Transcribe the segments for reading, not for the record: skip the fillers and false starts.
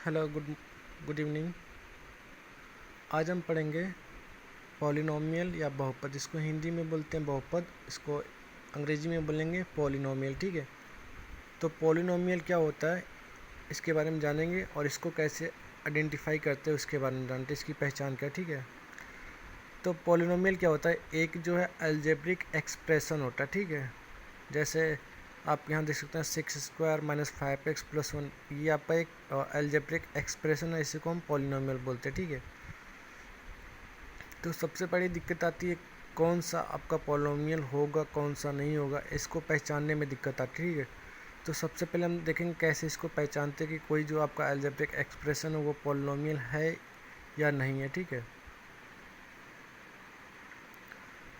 Hello, good good evening. आज हम पढ़ेंगे पॉलिनोमियल या बहुपद। इसको हिंदी में बोलते हैं बहुपद, इसको अंग्रेजी में बोलेंगे पॉलिनोमियल। ठीक है, तो पॉलिनोमियल क्या होता है इसके बारे में जानेंगे, और इसको कैसे आइडेंटिफाई करते हैं उसके बारे में जानते हैं, इसकी पहचान क्या। ठीक है, तो पॉलिनोमियल क्या होता है, एक जो है अलजेब्रिक एक्सप्रेशन होता है। ठीक है, जैसे आप यहाँ देख सकते हैं 6² माइनस 5x प्लस 1, ये आपका एक अलजेब्रिक एक्सप्रेशन है, इसी को हम पॉलिनोमियल बोलते हैं। ठीक है, तो सबसे बड़ी दिक्कत आती है कौन सा आपका पॉलिनोमियल होगा कौन सा नहीं होगा, इसको पहचानने में दिक्कत आती है। ठीक है, तो सबसे पहले हम देखेंगे कैसे इसको पहचानते हैं कि कोई जो आपका अलजेब्रिक एक्सप्रेशन है वो पॉलिनोमियल है या नहीं है। ठीक है,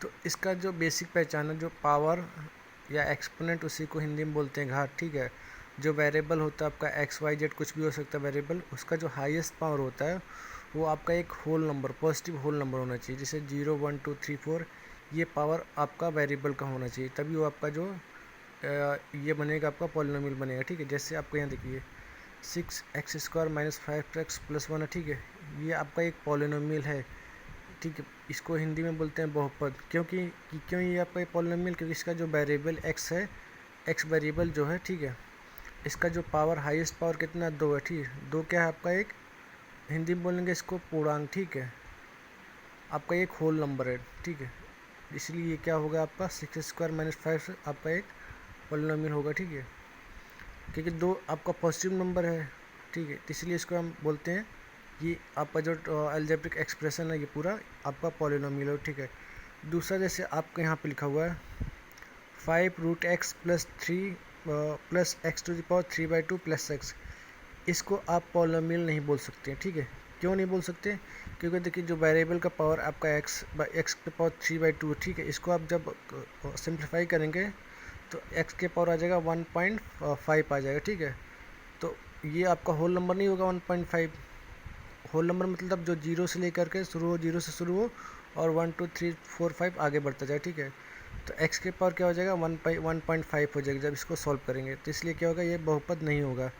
तो इसका जो बेसिक पहचान है, जो पावर या एक्सपोनेंट, उसी को हिंदी में बोलते हैं घात। ठीक है, जो वेरिएबल होता है आपका एक्स वाई जेड कुछ भी हो सकता है वेरिएबल, उसका जो हाईएस्ट पावर होता है वो आपका एक whole number, positive whole number होना चाहिए, जैसे 0 1 2 3 4, ये पावर आपका वेरिएबल का होना चाहिए, तभी वो आपका जो ये बनेगा, आपका पॉलिनोमियल बनेगा। ठीक है, जैसे आपको यहाँ देखिए 6x² माइनस 5x प्लस 1 है। ठीक है, ये आपका एक पॉलिनोमियल है। ठीक है, इसको हिंदी में बोलते हैं बहुपद। क्यों ये आपका पॉलिनोमियल, क्योंकि इसका जो वेरिएबल x है, x वेरिएबल जो है, ठीक है, इसका जो पावर हाईएस्ट पावर कितना 2 है। ठीक है, 2 क्या है आपका एक, हिंदी में बोलेंगे इसको पूर्णांक। ठीक है, आपका एक होल नंबर है। ठीक है, इसलिए ये क्या होगा आपका 6² माइनस 5 आपका एक पॉलिनोमियल होगा। ठीक है, क्योंकि 2 आपका पॉजिटिव नंबर है। ठीक है, तो इसलिए इसको हम बोलते हैं कि आपका जो अलजेब्रिक एक्सप्रेशन है ये पूरा आपका पॉलिनोमियल है। ठीक है, दूसरा जैसे आपके यहाँ पे लिखा हुआ है 5√x plus 3 plus x to the power 3/2 plus x, इसको आप पॉलिनोमियल नहीं बोल सकते हैं। ठीक है, क्यों नहीं बोल सकते, क्योंकि देखिए जो वेरिएबल का पावर आपका x के पावर 3/2 है। ठीक है, इसको आप जब सिंप्लीफाई करेंगे तो x के पावर आ जाएगा 1.5 आ जाएगा। ठीक है, तो ये आपका होल नंबर नहीं होगा 1.5। होल नंबर मतलब जो जीरो से लेकर के शुरू हो, जीरो से शुरू हो और 1 2 3 4 5 आगे बढ़ता जाए। ठीक है, तो x के पावर क्या हो जाएगा 1.5 हो जाएगा जब इसको सॉल्व करेंगे, तो इसलिए क्या होगा, ये बहुपद नहीं होगा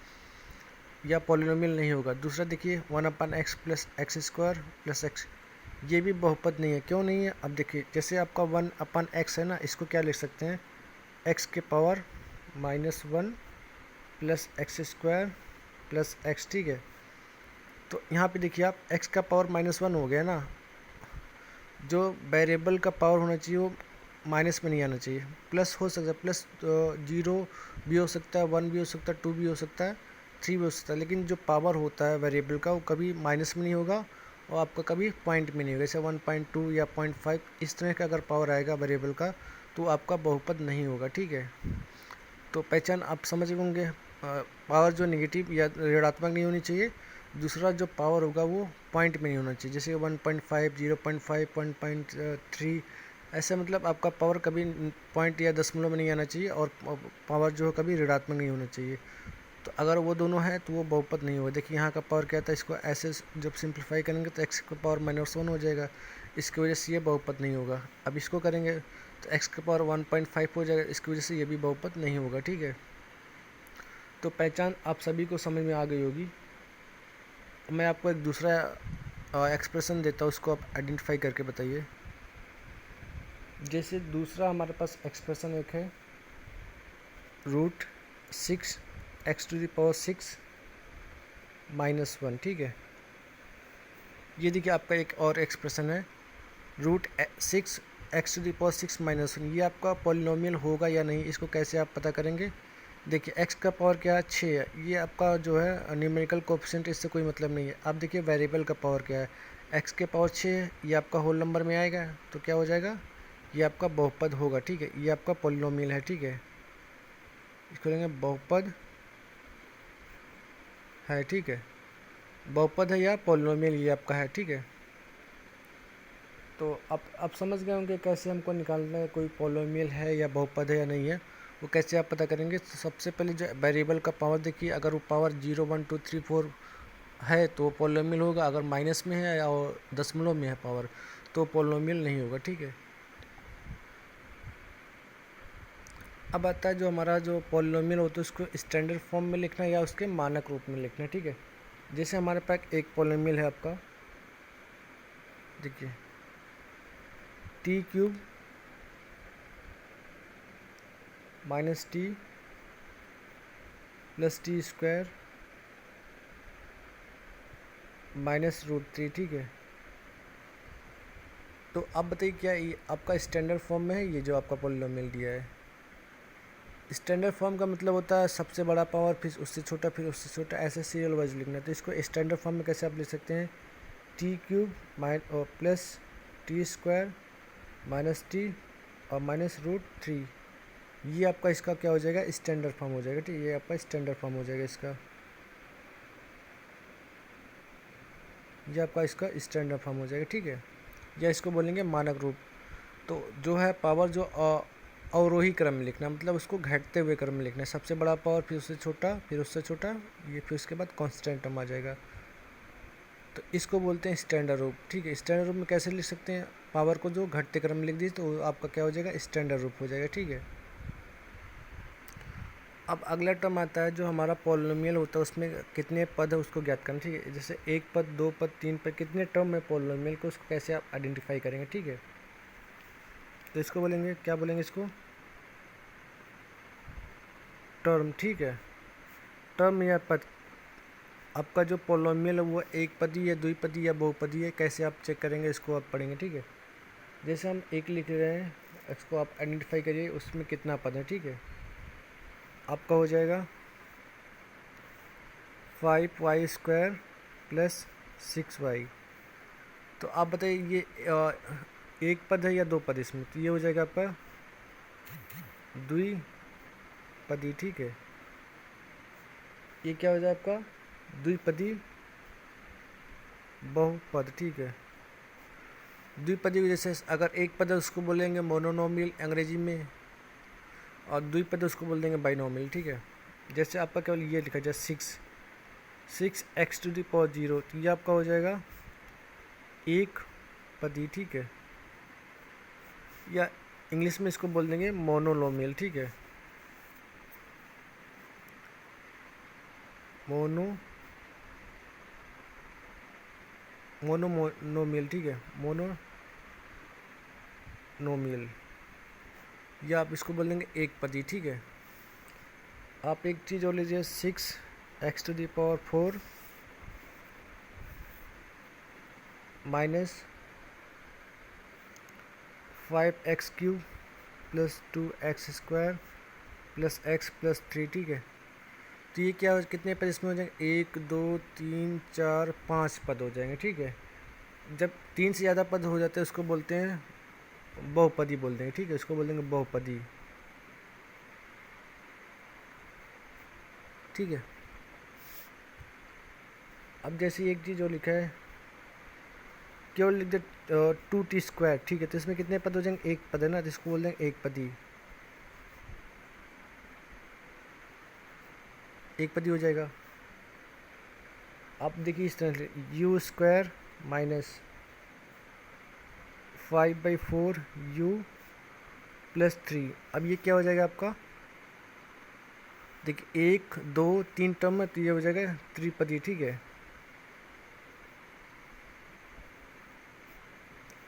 या पॉलिनोमियल नहीं होगा। दूसरा देखिए 1/x plus x² plus x, ये भी बहुपद नहीं है। क्यों नहीं है, अब देखिए जैसे आपका 1/x है ना, इसको क्या लिख सकते हैं, x के power -1 plus x² plus x। ठीक है, तो यहाँ पे देखिए आप x का पावर -1 हो गया ना, जो वेरिएबल का पावर होना चाहिए वो माइनस में नहीं आना चाहिए, प्लस हो सकता है, प्लस 0 भी हो सकता है, 1 भी हो सकता है, 2 भी हो सकता है, 3 भी हो सकता है, लेकिन जो पावर होता है वेरिएबल का वो कभी माइनस में नहीं होगा और आपका कभी पॉइंट में नहीं होगा। जैसे 1.2 या 0.5 इस तरह का अगर पावर आएगा वेरिएबल का तो आपका बहुपद नहीं होगा। ठीक है, तो पहचान आप समझ गए होंगे, पावर जो नेगेटिव या ऋणात्मक नहीं होनी चाहिए। दूसरा जो पावर होगा वो पॉइंट में नहीं होना चाहिए, जैसे 1.5 0.5 1.3, ऐसे मतलब आपका पावर कभी पॉइंट या दशमलव में नहीं आना चाहिए, और पावर जो है कभी ऋणात्मक नहीं होना चाहिए। तो अगर वो दोनों है तो वो बहुपद नहीं होगा। देखिए यहाँ का पावर क्या था, इसको ऐसे जब सिंप्लीफाई करेंगे तो x का पावर -1 हो जाएगा, इसकी वजह से ये बहुपद नहीं होगा। अब इसको करेंगे तो x का पावर 1.5 हो जाएगा, इसकी वजह से ये भी बहुपद नहीं होगा। ठीक है, तो पहचान आप सभी को समझ में आ गई होगी। मैं आपको एक दूसरा एक्सप्रेशन देता हूँ, उसको आप आइडेंटिफाई करके बताइए। जैसे दूसरा हमारे पास एक्सप्रेशन एक है √6x⁻6 -1। ठीक है, ये देखिए आपका एक और एक्सप्रेशन है √6x⁻6 -1, ये आपका पॉलिनोमियल होगा या नहीं, इसको कैसे आप पता करेंगे। देखिए x का पावर क्या है 6 है, ये आपका जो है न्यूमेरिकल कोएफिशिएंट, इससे कोई मतलब नहीं है। आप देखिए वेरिएबल का पावर क्या है, x के पावर 6 है, ये आपका होल नंबर में आएगा तो क्या हो जाएगा, ये आपका बहुपद होगा। ठीक है, ये आपका पॉलिनोमियल है। ठीक है, इसको लेंगे बहुपद है। ठीक है, बहुपद है या पॉलिनोमियल, ये आपका है। ठीक है, तो आप समझ गए होंगे कैसे हमको निकालना है कोई पॉलिनोमियल है या बहुपद है या नहीं है, वो कैसे आप पता करेंगे। तो सबसे पहले जो वेरिएबल का पावर देखिए, अगर वो पावर 0 1 2 3 4 है तो पॉलिनोमियल होगा, अगर माइनस में है और दशमलव में है पावर तो पॉलिनोमियल नहीं होगा। ठीक है, अब आता है जो हमारा जो पॉलिनोमियल होता है उसको स्टैंडर्ड फॉर्म में लिखना है या उसके मानक रूप में लिखना है। ठीक है, जैसे हमारे पास एक पॉलिनोमियल है आपका, देखिए T cube minus T plus T square minus root 3, ठीक है। तो अब बताइए क्या ये आपका स्टैंडर्ड फॉर्म में है, ये जो आपका पॉलिनोमियल दिया है। स्टैंडर्ड फॉर्म का मतलब होता है सबसे बड़ा पावर, फिर उससे छोटा, फिर उससे छोटा, ऐसे सीरियल वाइज लिखना। तो इसको स्टैंडर्ड फॉर्म में कैसे आप लिख सकते हैं, T cube plus T square minus T और माइनस रूट 3। ये आपका इसका क्या हो जाएगा, स्टैंडर्ड फॉर्म हो जाएगा, ठीक है। ये आपका स्टैंडर्ड फॉर्म हो जाएगा इसका, ये आपका इसका स्टैंडर्ड फॉर्म हो जाएगा, ठीक है। या इसको बोलेंगे मानक रूप। तो जो है पावर जो अवरोही क्रम में लिखना, मतलब उसको घटते हुए क्रम में लिखना है। सबसे बड़ा पावर, फिर उससे छोटा, फिर उससे छोटा, ये फिर उसके बाद कांस्टेंट टर्म आ जाएगा। तो इसको बोलते हैं स्टैंडर्ड रूप, ठीक है। स्टैंडर्ड रूप में कैसे लिख सकते हैं, पावर को जो घटते क्रम में लिख दी तो आपका क्या हो जाएगा, स्टैंडर्ड रूप हो जाएगा, ठीक है। अब अगला टर्म आता है जो हमारा पॉलिनोमियल होता है, उसमें कितने पद है उसको ज्ञात करना, ठीक है। जैसे एक पद, दो पद, तीन पद, कितने टर्म है पॉलिनोमियल को, उसको कैसे आप आइडेंटिफाई करेंगे, ठीक है। तो इसको बोलेंगे, क्या बोलेंगे इसको, टर्म, ठीक है। टर्म या पद। आपका जो पॉलिनोमियल है वो एक पदी या द्विपदी या बहुपदी है, कैसे आप चेक करेंगे इसको आप पढ़ेंगे, ठीक है। जैसे हम एक लिख रहे हैं, इसको आप आइडेंटिफाई करिए उसमें कितना पद है, ठीक है। आपका हो जाएगा 5y स्क्वायर प्लस 6y। तो आप बताइए ये एक पद है या दो पद इसमें, तो ये हो जाएगा आपका द्विपदी, ठीक है। ये क्या हो जाएगा आपका द्विपदी बहुपद, ठीक है। द्विपदी की जैसे अगर एक पद है उसको बोलेंगे मोनोनोमियल अंग्रेजी में, और द्विपद उसको बोल देंगे बाइनोमियल, ठीक है। जैसे आपका केवल ये लिखा जाए 6x टू द पावर 0, तो ये आपका हो जाएगा एक पदी, ठीक है। या इंग्लिश में इसको बोल देंगे मोनोनोमियल, ठीक है। मोनोनोमियल, ठीक है, मोनोनोमियल। या आप इसको बोल देंगे एक पदी, ठीक है। आप एक चीज़ और लीजिए 6x to the power 4 minus 5x cube plus 2x square plus x plus 3, ठीक है। तो ये क्या कितने पद इसमें हो जाएंगे, 1 2 3 4 5 पद हो जाएंगे, ठीक है। जब तीन से ज़्यादा पद हो जाते हैं उसको बोलते हैं बहुपदी बोल देंगे, ठीक है। इसको बोल देंगे बहुपदी, ठीक है। अब जैसे एक चीज़ जो लिखा है, केवल लिख दे 2t स्क्वायर, ठीक है। तो इसमें कितने पद हो जाएंगे, एक पद है ना, तो इसको बोल देंगे एक पदी, एक पदी हो जाएगा। आप देखिए इस तरह से you square minus 5/4 u plus 3। अब ये क्या हो जाएगा आपका, देखिए 1 2 3 टर्म है, तो ये हो जाएगा त्रिपदी, ठीक है।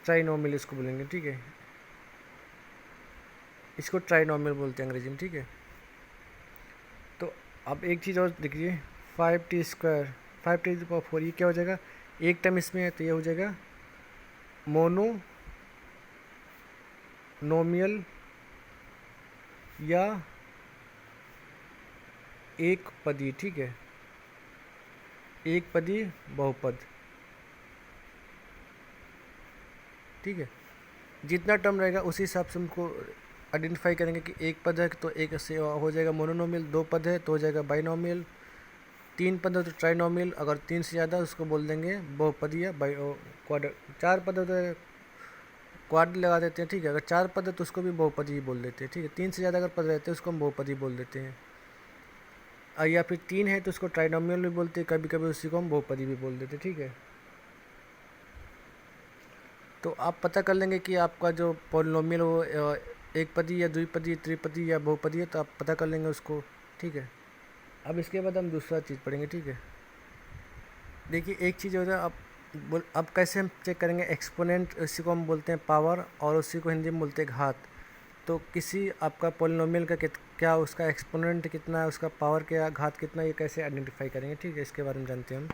ट्राइनोमियल इसको बोलेंगे, ठीक है। इसको ट्राइनोमियल बोलते हैं अंग्रेजी में, ठीक है। तो अब एक चीज़ और देखिए 5t स्क्वायर 5t⁴, ये क्या हो जाएगा, एक टर्म इसमें है तो ये हो जाएगा मोनोनोमियल या एक पदी, ठीक है, एक पदी बहुपद, ठीक है। जितना टर्म रहेगा उसी हिसाब से हमको आइडेंटिफाई करेंगे कि एक पद है तो एक से हो जाएगा मोनोनोमियल, दो पद है तो हो जाएगा बाइनोमियल, तीन पद है तो ट्राइनोमियल, अगर तीन से ज़्यादा उसको बोल देंगे बहुपदी या क्वाड्र, चार पद है तो क्वाड लगा देते हैं, ठीक है। अगर चार पद है तो उसको भी बहुपदी ही बोल देते हैं, ठीक है। तीन से ज़्यादा अगर पद रहते हैं उसको हम बहुपदी बोल देते हैं, या फिर तीन है तो उसको ट्राइनोमियल भी बोलते हैं, कभी कभी उसी को हम बहुपदी भी बोल देते हैं, ठीक है। तो आप पता कर लेंगे कि आपका जो पॉलिनोमियल वो एक पदी या द्विपदी त्रिपदी या बहुपदी है, तो आप पता कर लेंगे उसको, ठीक है। अब इसके बाद हम दूसरा चीज़ पढ़ेंगे, ठीक है। देखिए एक चीज़ होता है, अब कैसे हम चेक करेंगे एक्सपोनेंट, उसी को हम बोलते हैं पावर और उसी को हिंदी में बोलते हैं घात। तो किसी आपका पोलिनोमियल का क्या उसका एक्सपोनेंट कितना है, उसका पावर क्या, घात कितना, ये कैसे आइडेंटिफाई करेंगे, ठीक है, इसके बारे में जानते हैं हम।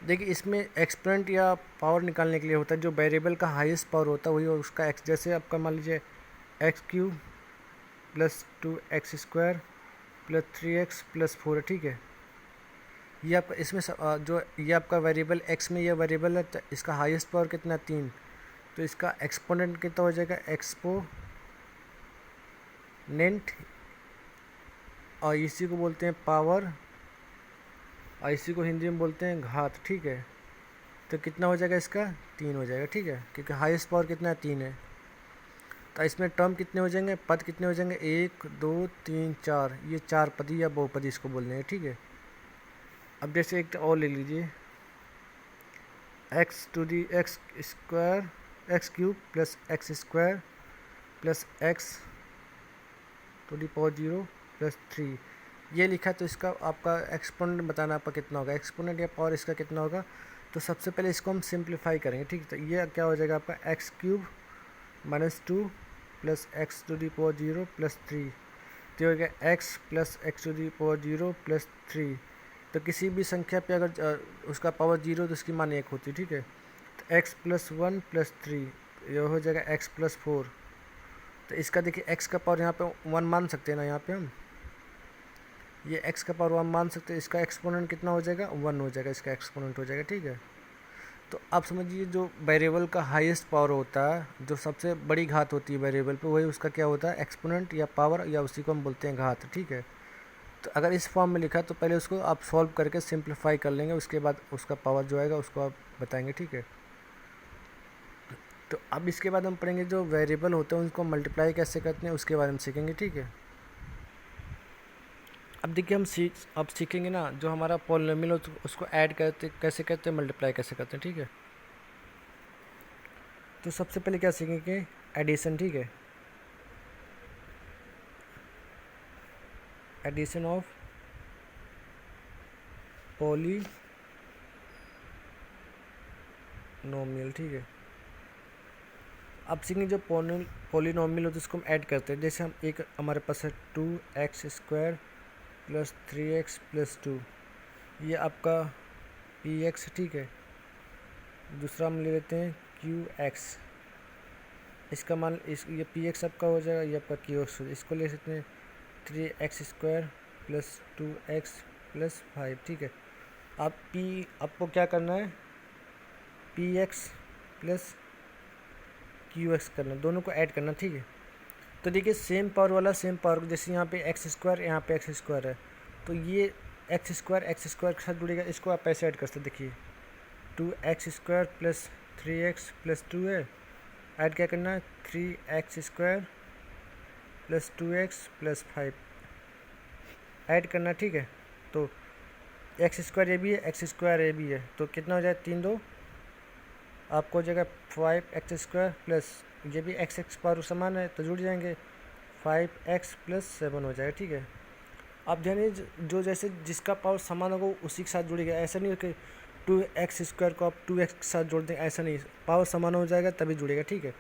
देखिए इसमें एक्सपोनेंट या पावर निकालने के लिए होता है जो वेरिएबल का हाईएस्ट पावर होता है वही उसका एक्स, जैसे आपका मान लीजिए x cube plus 2x² plus 3x+4 है, ठीक है। ये आपका इसमें जो ये आपका वेरिएबल x में ये वेरिएबल है, तो इसका हाईएस्ट पावर कितना है 3, तो इसका एक्सपोनेंट कितना हो जाएगा एक्सपोनेंट, और इसी को बोलते हैं पावर और इसी को हिंदी में बोलते हैं घात, ठीक है। तो कितना हो जाएगा इसका 3 हो जाएगा, ठीक है, क्योंकि हाईएस्ट पावर कितना है 3 है। तो इसमें टर्म कितने हो जाएंगे, पद कितने हो जाएंगे, 1 2 3 4, ये 4 पदी या बहुपदी इसको बोल देंगे, ठीक है। अब जैसे एक और ले लीजिए x³ plus x² plus x⁻0 plus 3, ये लिखा है। तो इसका आपका एक्सपोनेंट बताना आपका कितना होगा, एक्सपोनेंट या पावर इसका कितना होगा। तो सबसे पहले इसको हम सिंप्लीफाई करेंगे, ठीक है। तो ये क्या हो जाएगा आपका x³ -2 प्लस x⁻0 प्लस 3, तो हो गया x प्लस x⁻0 प्लस 3। तो किसी भी संख्या पे अगर उसका पावर 0 तो उसकी मान 1 होती है, ठीक है। तो x प्लस 1 प्लस 3, ये हो जाएगा x प्लस 4। तो इसका देखिए x का पावर यहाँ पे 1 मान सकते हैं ना, यहाँ पे हम ये x का पावर 1 मान सकते हैं। इसका एक्सपोनेंट कितना हो जाएगा 1 हो जाएगा, इसका एक्सपोनेंट हो जाएगा, ठीक है। तो आप समझिए जो वेरिएबल का हाईएस्ट पावर होता है, जो सबसे बड़ी घात होती है वेरिएबल पे, वही उसका क्या होता है एक्सपोनेंट या पावर, या उसी को हम बोलते हैं घात, ठीक है। तो अगर इस फॉर्म में लिखा है तो पहले उसको आप सॉल्व करके सिंप्लीफाई कर लेंगे, उसके बाद उसका पावर जो आएगा उसको आप बताएंगे, ठीक है। तो अब इसके बाद हम पढ़ेंगे जो वेरिएबल होते हैं उनको मल्टीप्लाई कैसे करते हैं उसके बारे में सीखेंगे, ठीक है। अब देखिए हम अब सीखेंगे ना, जो हमारा पॉलिनोमियल हो उसको ऐड करते कैसे करते हैं, मल्टीप्लाई कैसे करते हैं, ठीक है। तो सबसे पहले क्या सीखेंगे, एडिशन, ठीक है। एडिशन ऑफ पॉलीनोमियल, ठीक है। अब सीखेंगे जो पॉलीनोमियल होता है उसको हम ऐड करते हैं। जैसे हम एक हमारे पास है 2x² प्लस 3x प्लस 2, ये आपका px, ठीक है। दूसरा हम ले लेते हैं qx, इसका मान ये px आपका हो जाएगा, ये आपका qx हो जाएगा। इसको ले सकते हैं 3x² प्लस 2x प्लस 5, ठीक है। अब आपको क्या करना है, px प्लस qx करना, दोनों को ऐड करना, ठीक है। तो देखिए सेम पावर वाला सेम पावर, जैसे यहाँ पे x², यहाँ पे x² है, तो ये x² के साथ जुड़ेगा, इसको आप ऐसे ऐड कर सकते, देखिए 2x² प्लस 3x प्लस 2 है, ऐड क्या करना है 3x² plus 2x plus 5 add करना, ठीक है। तो x² ये भी है, x² ये भी है, तो कितना हो जाएगा 3 2 आपको हो जाएगा 5x² प्लस ये भी x पावर समान है तो जुड़ जाएंगे 5x प्लस 7 हो जाएगा, ठीक है। आप ध्यान जो जैसे जिसका पावर समान होगा उसी के साथ जुड़ेगा, ऐसा नहीं कि 2x² को आप 2x के साथ जोड़ दें, ऐसा नहीं, पावर समान हो जाएगा तभी जुड़ेगा, ठीक है।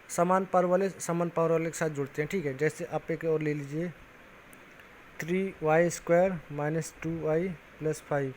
समान पावर वाले के साथ जुड़ते हैं, ठीक है। जैसे आप एक और ले लीजिए 3y² - 2y प्लस 5,